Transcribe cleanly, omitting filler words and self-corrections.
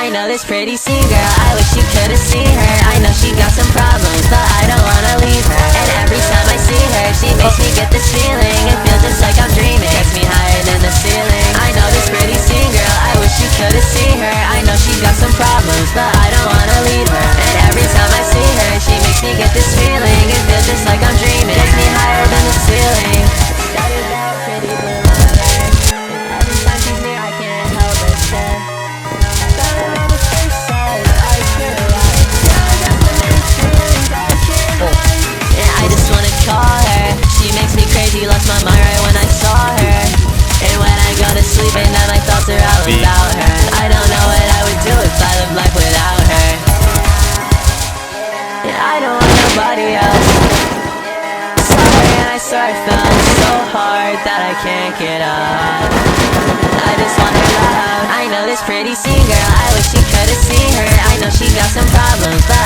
I know this pretty scene girl, I wish you could've seen her. I know she got some problems, but I don't wanna leave her. And every time I see her, she makes me get this feeling. It feels just like I'm dreaming, gets me higher than the ceiling. I know this pretty scene girl, I wish you could've seen her. I know she got some problems, but I don't wanna leave her. And every time I see her, she makes me get this feeling. It feels just like I'm dreaming, gets me higher than the ceiling. Started out pretty blue water, and every time she's near I can't help but stare. Started on the first side, I can't lie. Now I got the mixed feelings, I can't hide. Yeah, I just wanna call her, she makes me crazy, lost my mind right when I saw her. And when I go to sleep at night, my thoughts are all about her. I don't know what I would do if I lived life without her. Yeah, I don't want nobody else. Sorry, and I swear I fell so hard that I can't get up. I just want her love. I know this pretty scene girl, I wish you could've seen her. I know she got some problems, but